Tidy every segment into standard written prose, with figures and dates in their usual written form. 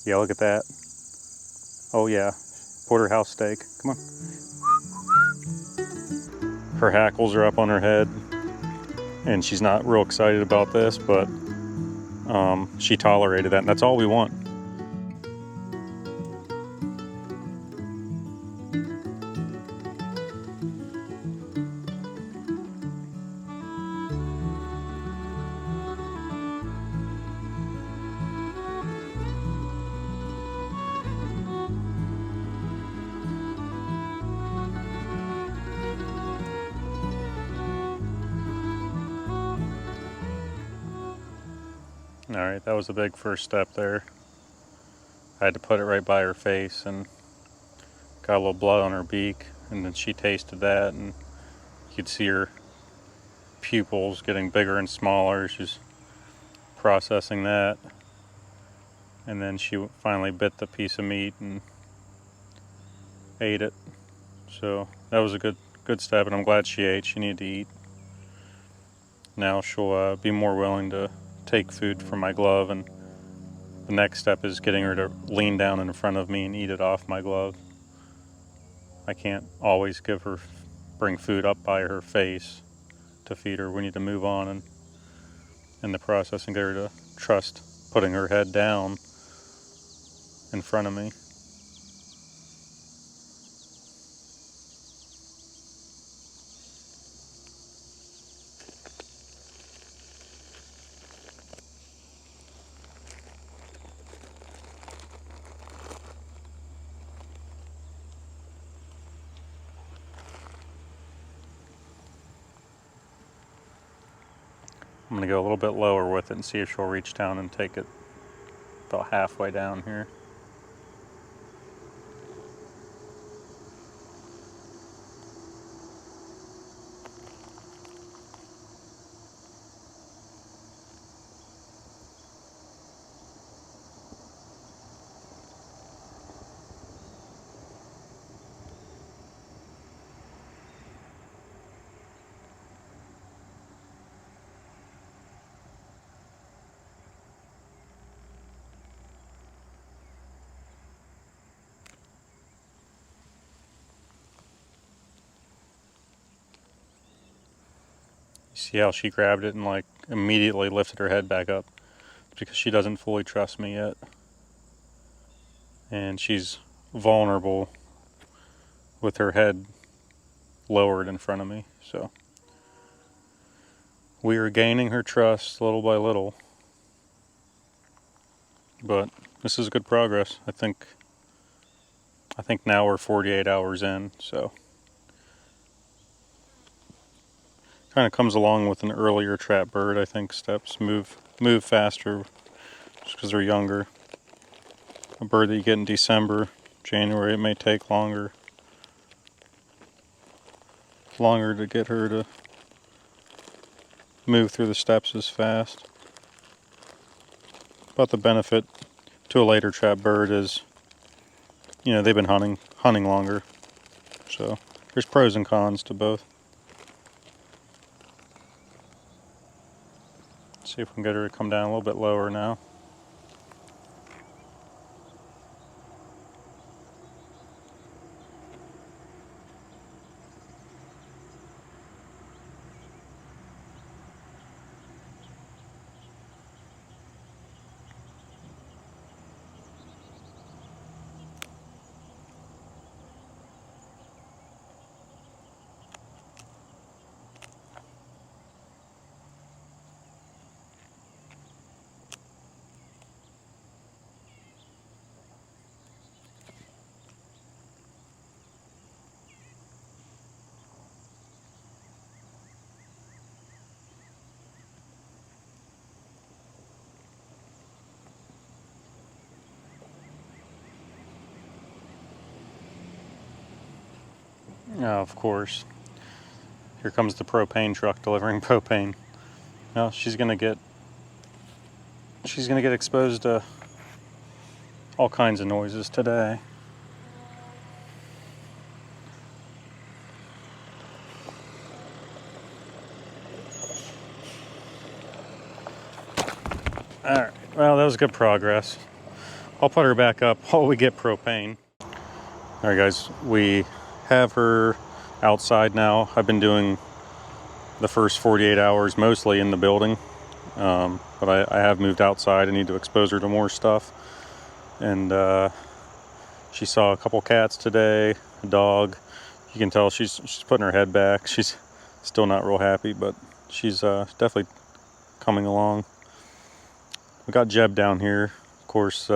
Yeah, look at that. Oh yeah, porterhouse steak. Come on. Her hackles are up on her head, and she's not real excited about this, but she tolerated that, and that's all we want. All right, that was a big first step there. I had to put it right by her face and got a little blood on her beak, and then she tasted that, and you could see her pupils getting bigger and smaller. She's processing that, and then she finally bit the piece of meat and ate it. So that was a good step, and I'm glad she ate. She needed to eat. Now she'll be more willing to take food from my glove, and the next step is getting her to lean down in front of me and eat it off my glove. I can't always bring food up by her face to feed her. We need to move on and in the process and get her to trust putting her head down in front of me. I'm going to go a little bit lower with it and see if she'll reach down and take it about halfway down here. See how she grabbed it and like immediately lifted her head back up? It's because she doesn't fully trust me yet. And she's vulnerable with her head lowered in front of me. So we are gaining her trust little by little. But this is good progress. I think now we're 48 hours in, so kind of comes along with an earlier trap bird. I think steps move faster just because they're younger. A bird that you get in December, January, it may take longer to get her to move through the steps as fast. But the benefit to a later trap bird is, they've been hunting longer. So there's pros and cons to both. Let's see if we can get her to come down a little bit lower now. Of course. Here comes the propane truck delivering propane. Now she's gonna get exposed to all kinds of noises today. Alright, well, that was good progress. I'll put her back up while we get propane. All right, guys, we have her outside now. I've been doing the first 48 hours mostly in the building, but I have moved outside. I need to expose her to more stuff. And she saw a couple cats today, a dog. You can tell she's putting her head back. She's still not real happy, but she's definitely coming along. We got Jeb down here, of course.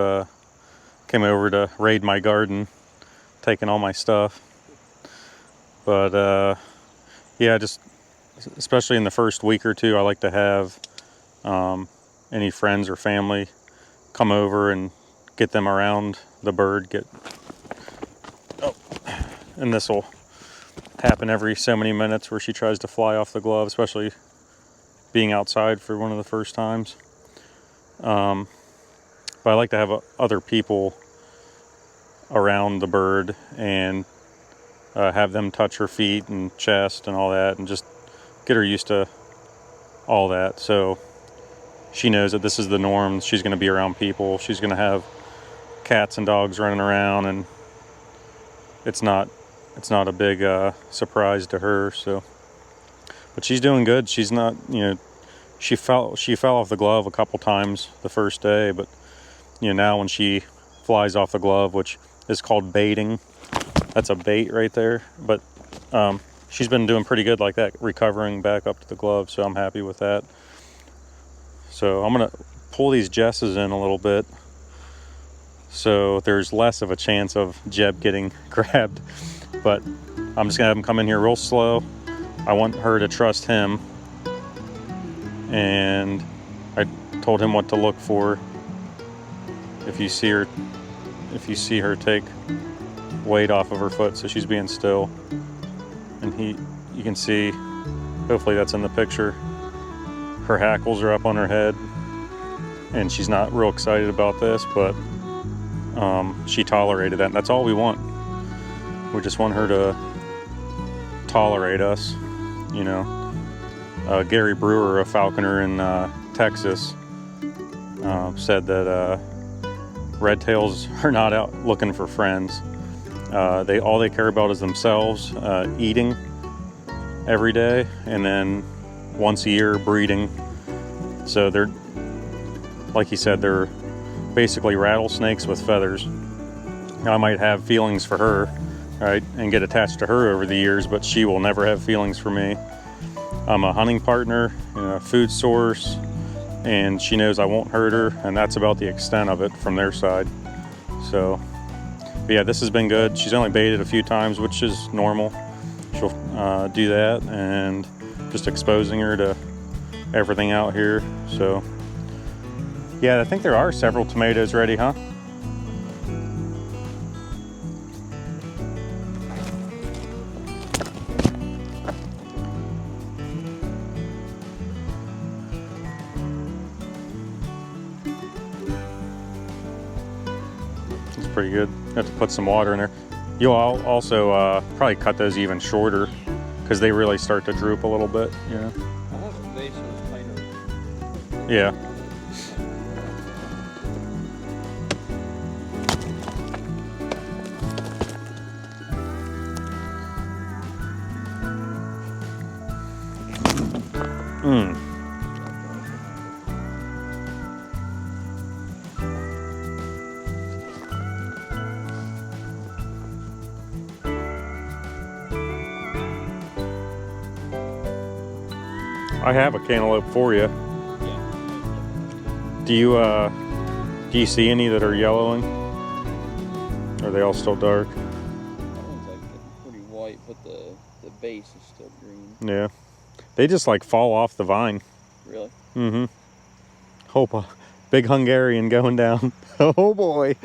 Came over to raid my garden, taking all my stuff. But yeah, just especially in the first week or two, I like to have any friends or family come over and get them around the bird. And this will happen every so many minutes where she tries to fly off the glove, especially being outside for one of the first times. But I like to have other people around the bird and have them touch her feet and chest and all that, and just get her used to all that. So she knows that this is the norm. She's going to be around people. She's going to have cats and dogs running around, and it's not a big surprise to her. So, but she's doing good. She's not, she fell off the glove a couple times the first day, but now when she flies off the glove, which is called baiting, that's a bait right there. But she's been doing pretty good like that, recovering back up to the glove. So I'm happy with that. So I'm gonna pull these jesses in a little bit, so there's less of a chance of Jeb getting grabbed. But I'm just gonna have him come in here real slow. I want her to trust him, and I told him what to look for. If you see her take weight off of her foot, so she's being still, and you can see, hopefully that's in the picture, her hackles are up on her head, and she's not real excited about this, but she tolerated that, and that's all we want. We just want her to tolerate us, Gary Brewer, a falconer in Texas, said that red tails are not out looking for friends. All they care about is themselves, eating every day, and then once a year breeding. So they're, like he said, they're basically rattlesnakes with feathers. Now, I might have feelings for her, right, and get attached to her over the years, but she will never have feelings for me. I'm a hunting partner, a food source, and she knows I won't hurt her, and that's about the extent of it from their side. So, but yeah, this has been good. She's only baited a few times, which is normal. She'll do that, and just exposing her to everything out here. So, yeah, I think there are several tomatoes ready, huh? Pretty good. Have to put some water in there. You'll also probably cut those even shorter, because they really start to droop a little bit. I have a vase of pineapple. Yeah. I have a cantaloupe for you. Yeah. Do you see any that are yellowing? Or are they all still dark? That one's like pretty white, but the base is still green. Yeah. They just like fall off the vine. Really? Mm-hmm. Hope a big Hungarian going down. Oh boy.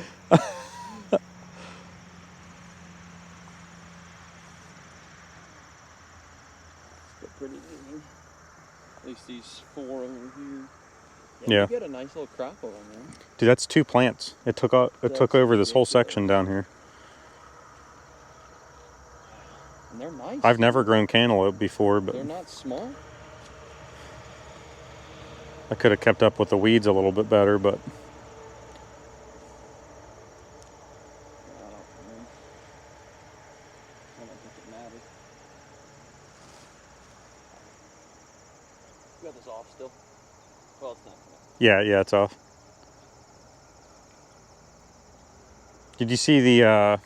Pretty easy. At least these 4 over here. Yeah. You get a nice little crop of them, man. Dude, that's 2 plants. It took over this whole section down here. And they're nice. I've never grown cantaloupe before, but they're not small. I could have kept up with the weeds a little bit better, but Yeah, it's off. Did you see the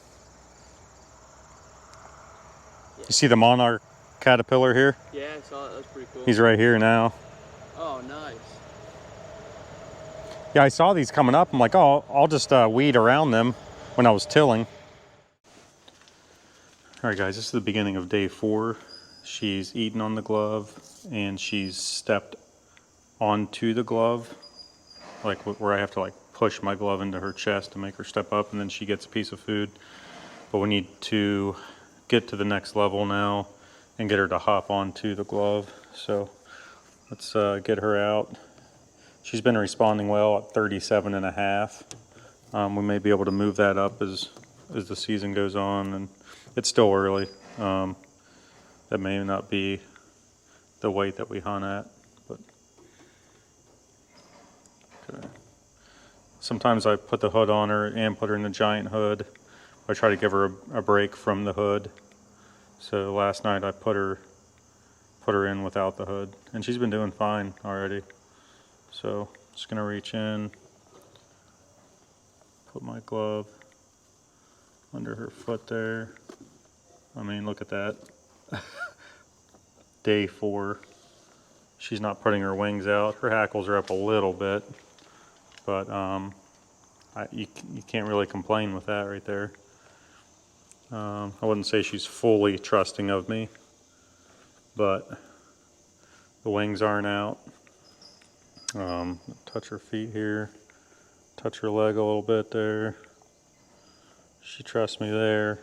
you see the monarch caterpillar here? Yeah, I saw it. That's pretty cool. He's right here now. Oh, nice. Yeah, I saw these coming up. I'm like, oh, I'll just weed around them when I was tilling. All right, guys, this is the beginning of day 4. She's eaten on the glove, and she's stepped onto the glove, like where I have to like push my glove into her chest to make her step up, and then she gets a piece of food. But we need to get to the next level now and get her to hop onto the glove. So let's get her out. She's been responding well at 37.5. We may be able to move that up as the season goes on, and it's still early. That may not be the weight that we hunt at, but okay. Sometimes I put the hood on her and put her in the giant hood. I try to give her a break from the hood. So last night I put her in without the hood, and she's been doing fine already. So just gonna reach in, put my glove under her foot there. I mean, look at that. Day 4. She's not putting her wings out. Her hackles are up a little bit, but you can't really complain with that right there. I wouldn't say she's fully trusting of me, but the wings aren't out. Touch her feet here, touch her leg a little bit there. She trusts me there.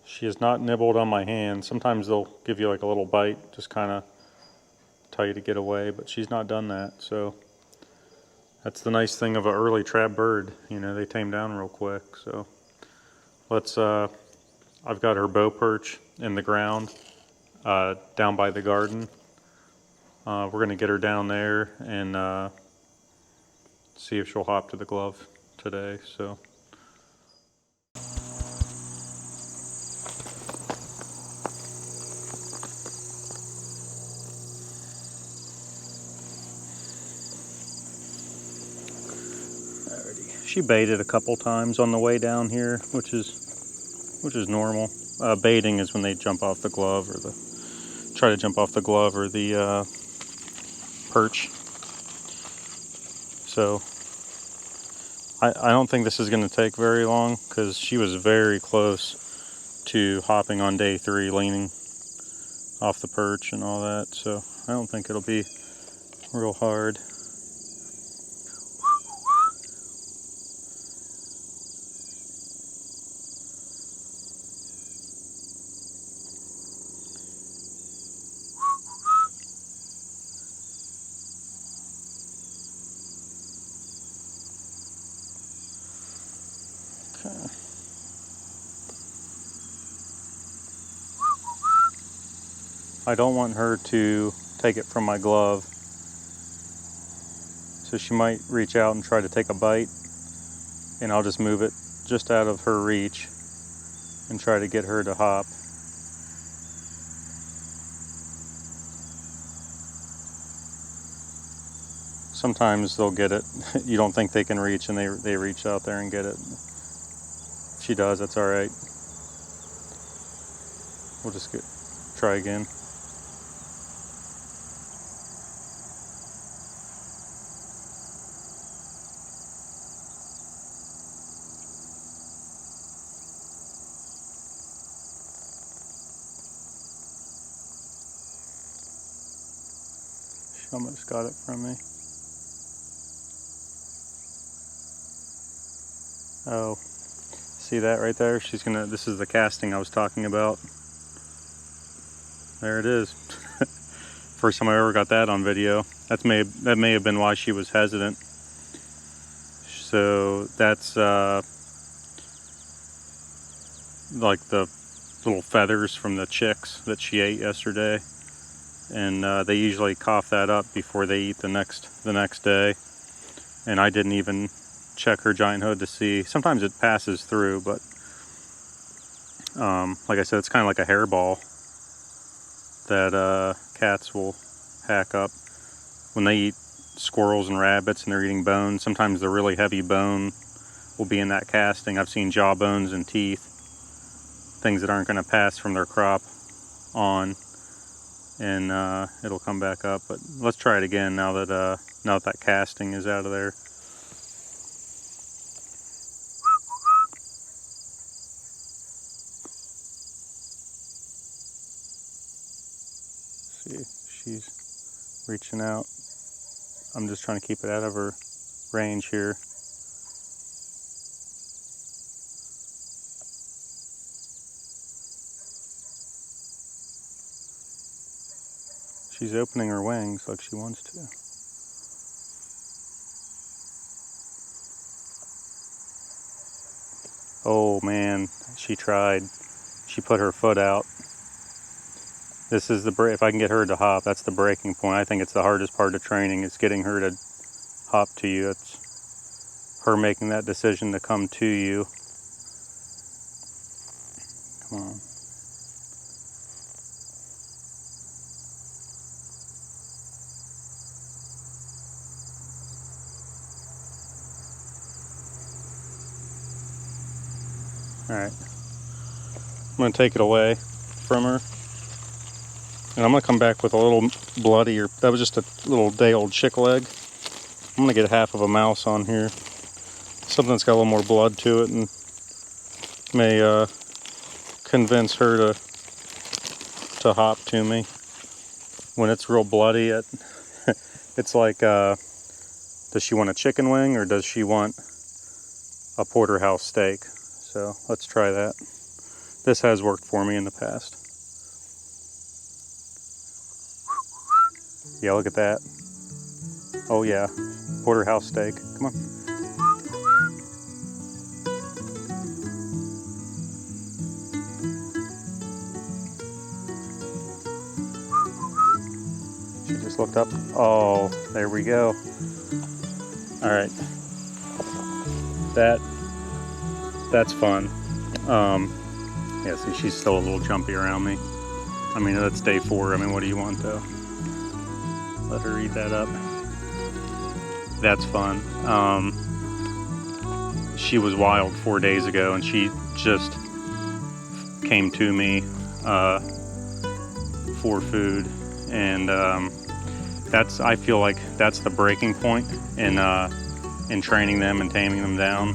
She has not nibbled on my hand. Sometimes they'll give you like a little bite, just kind of tell you to get away, but she's not done that. So that's the nice thing of an early trap bird. You know, they tame down real quick. So let's, I've got her bow perch in the ground down by the garden. We're gonna get her down there and see if she'll hop to the glove today. So. She baited a couple times on the way down here, which is normal. Baiting is when they jump off the glove or try to jump off the glove or the perch. So I don't think this is going to take very long because she was very close to hopping on day 3, leaning off the perch and all that. So I don't think it'll be real hard. Okay. I don't want her to take it from my glove, so she might reach out and try to take a bite, and I'll just move it just out of her reach and try to get her to hop. Sometimes they'll get it. You don't think they can reach, and they reach out there and get it. If she does, that's all right. We'll just try again. She almost got it from me. Oh, see that right there? This is the casting I was talking about. There it is. First time I ever got that on video. That may have been why she was hesitant. So that's like the little feathers from the chicks that she ate yesterday, and they usually cough that up before they eat the next day. And I didn't even check her giant hood to see. Sometimes it passes through, but like I said, it's kind of like a hairball that cats will hack up. When they eat squirrels and rabbits and they're eating bones, sometimes the really heavy bone will be in that casting. I've seen jaw bones and teeth, things that aren't going to pass from their crop on, and it'll come back up. But let's try it again now that that casting is out of there. See, she's reaching out. I'm just trying to keep it out of her range here. She's opening her wings like she wants to. Oh man, she tried. She put her foot out. This is if I can get her to hop, that's the breaking point. I think it's the hardest part of training, is getting her to hop to you. It's her making that decision to come to you. Come on. Alright, I'm going to take it away from her, and I'm going to come back with a little bloody, or that was just a little day-old chick leg. I'm going to get half of a mouse on here, something that's got a little more blood to it, and may convince her to hop to me. When it's real bloody, it's like, does she want a chicken wing, or does she want a porterhouse steak? So let's try that. This has worked for me in the past. Yeah, look at that. Oh yeah, porterhouse steak. Come on. She just looked up. Oh, there we go. All right. That's fun. Yeah, see, she's still a little jumpy around me. I mean, that's day 4. I mean, what do you want, though? Let her eat that up. That's fun. She was wild 4 days ago, and she just came to me for food, and I feel like that's the breaking point in training them and taming them down.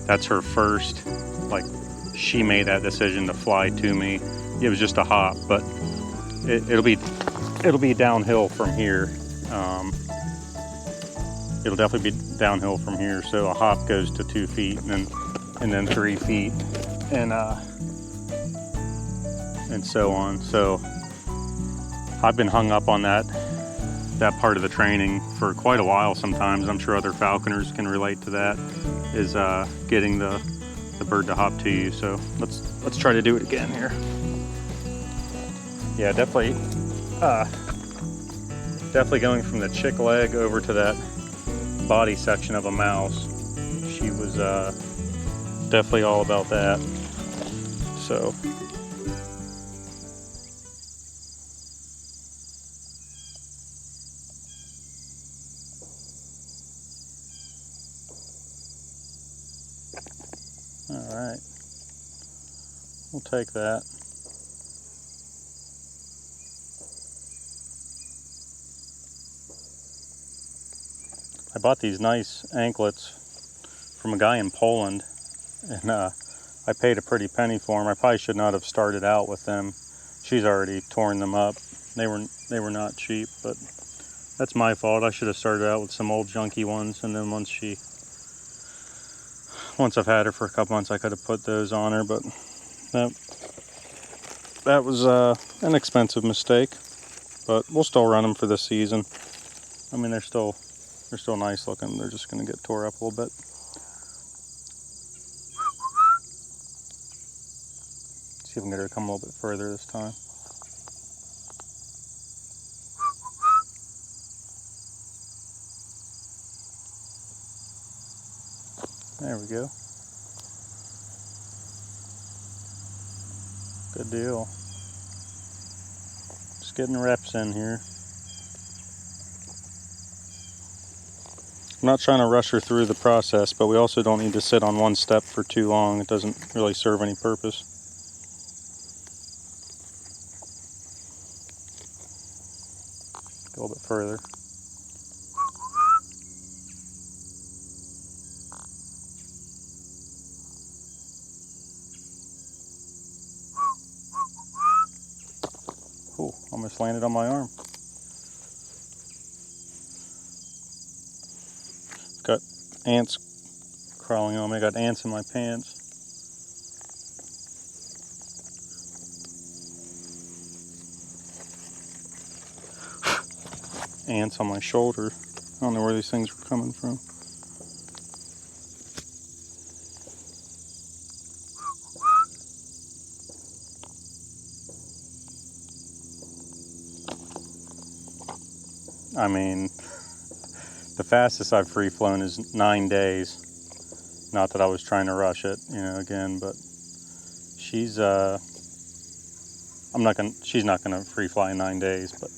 That's her first, like, she made that decision to fly to me. It was just a hop, but it'll be downhill from here. It'll definitely be downhill from here. So a hop goes to 2 feet, and then 3 feet, and so on. So I've been hung up on that part of the training for quite a while. Sometimes I'm sure other falconers can relate to that, is getting the bird to hop to you. So let's try to do it again here. Yeah, definitely going from the chick leg over to that body section of a mouse. She was definitely all about that. So all right, we'll take that. I bought these nice anklets from a guy in Poland, and I paid a pretty penny for them. I probably should not have started out with them. She's already torn them up. They were not cheap, but that's my fault. I should have started out with some old junky ones, and then once I've had her for a couple months, I could have put those on her. But that was an expensive mistake. But we'll still run them for this season. I mean, they're still nice looking. They're just going to get tore up a little bit. See if we can get her to come a little bit further this time. There we go. Good deal. Just getting reps in here. I'm not trying to rush her through the process, but we also don't need to sit on one step for too long. It doesn't really serve any purpose. Go a little bit further. Ooh, almost landed on my arm. Got ants crawling on me. Got ants in my pants. Ants on my shoulder. I don't know where these things were coming from. I mean, the fastest I've free flown is 9 days. Not that I was trying to rush it, again, but she's she's not gonna free fly in 9 days, but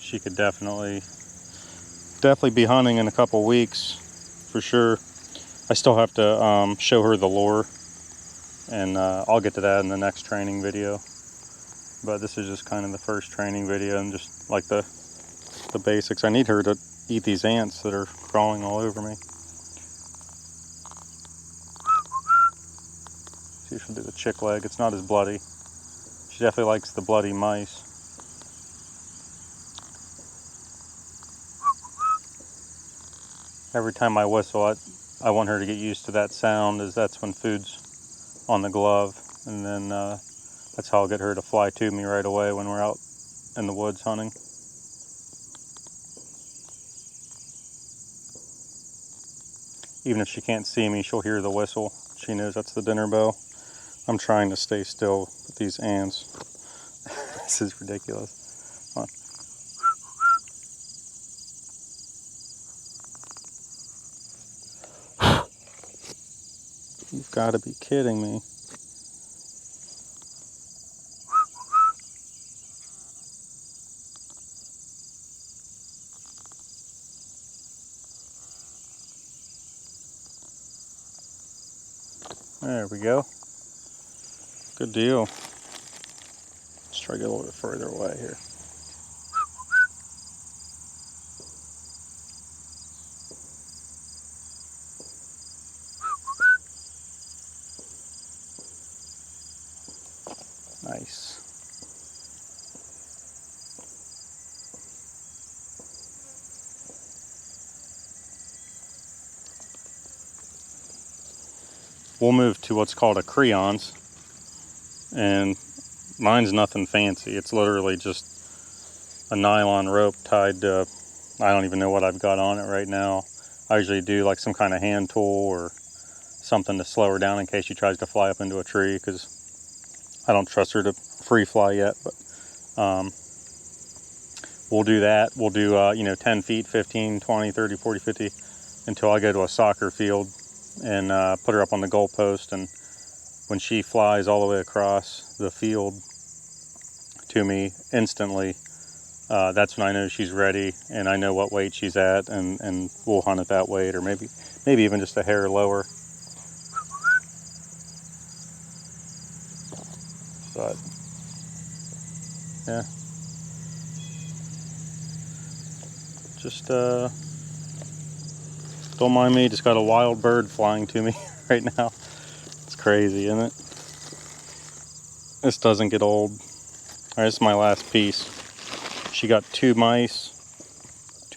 she could definitely be hunting in a couple weeks for sure. I still have to show her the lure, and I'll get to that in the next training video. But this is just kind of the first training video, and just like the basics. I need her to eat these ants that are crawling all over me. See if she'll do the chick leg. It's not as bloody. She definitely likes the bloody mice. Every time I whistle, I want her to get used to that sound, as that's when food's on the glove, and then that's how I'll get her to fly to me right away when we're out in the woods hunting. Even if she can't see me, she'll hear the whistle. She knows that's the dinner bell. I'm trying to stay still with these ants. This is ridiculous. Come on. You've got to be kidding me. There we go. Good deal. Let's try to get a little bit further away here. Nice. We'll move to what's called a crayons, and mine's nothing fancy. It's literally just a nylon rope tied to, I don't even know what I've got on it right now. I usually do like some kind of hand tool or something to slow her down in case she tries to fly up into a tree, because I don't trust her to free fly yet. But we'll do that. We'll do 10 feet, 15, 20, 30, 40, 50 until I go to a soccer field and put her up on the goalpost. And when she flies all the way across the field to me instantly, that's when I know she's ready, and I know what weight she's at, and we'll hunt at that weight, or maybe even just a hair lower. But yeah, just don't mind me. Just got a wild bird flying to me right now. It's crazy, isn't it? This doesn't get old. All right, this is my last piece. She got 3 mice. I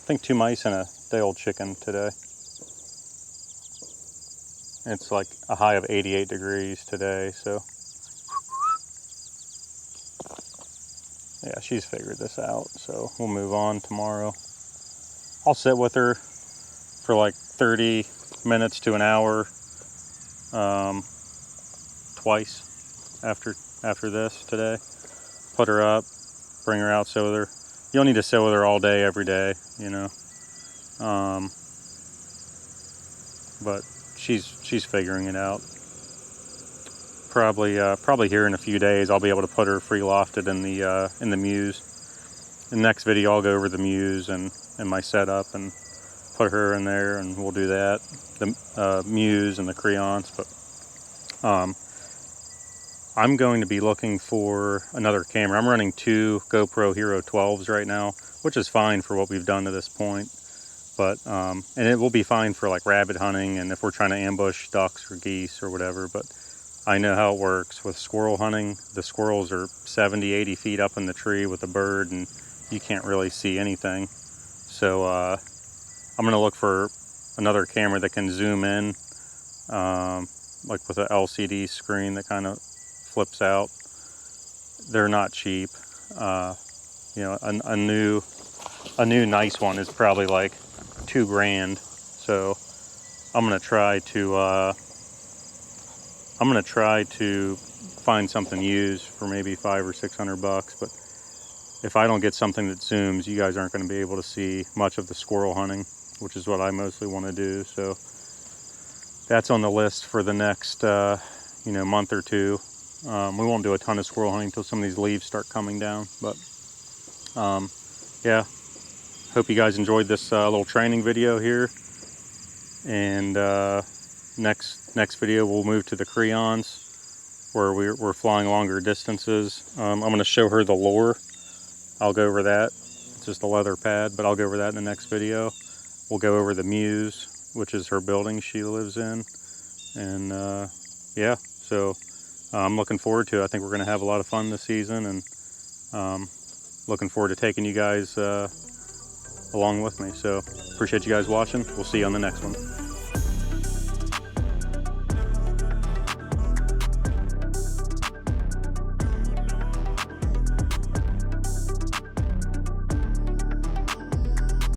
think 2 mice and a day-old chicken today. It's like a high of 88 degrees today, so yeah, she's figured this out, so we'll move on tomorrow. I'll sit with her for like 30 minutes to an hour twice after this today. Put her up, bring her out, sit with her. You don't need to sit with her all day, every day, but she's figuring it out. probably here in a few days I'll be able to put her free lofted in the mews. In the next video I'll go over the mews and my setup and put her in there, and we'll do that. The mews and the creons. But I'm going to be looking for another camera. I'm running 2 GoPro Hero 12s right now, which is fine for what we've done to this point. But and it will be fine for like rabbit hunting and if we're trying to ambush ducks or geese or whatever. But I know how it works with squirrel hunting. The squirrels are 70, 80 feet up in the tree with a bird, and you can't really see anything. So I'm going to look for another camera that can zoom in, like with an LCD screen that kind of flips out. They're not cheap. You know, a new nice one is probably like $2,000. So I'm gonna try to find something used for maybe $500 or $600. But if I don't get something that zooms, you guys aren't going to be able to see much of the squirrel hunting, which is what I mostly want to do. So that's on the list for the next month or two. We won't do a ton of squirrel hunting until some of these leaves start coming down. But yeah, hope you guys enjoyed this little training video here. And next video we'll move to the creons, where we're flying longer distances. I'm going to show her the lure. I'll go over that. It's just a leather pad, but I'll go over that in the next video. We'll go over the mews, which is her building she lives in. And yeah, so I'm looking forward to it. I think we're going to have a lot of fun this season, and looking forward to taking you guys along with me. So appreciate you guys watching. We'll see you on the next one.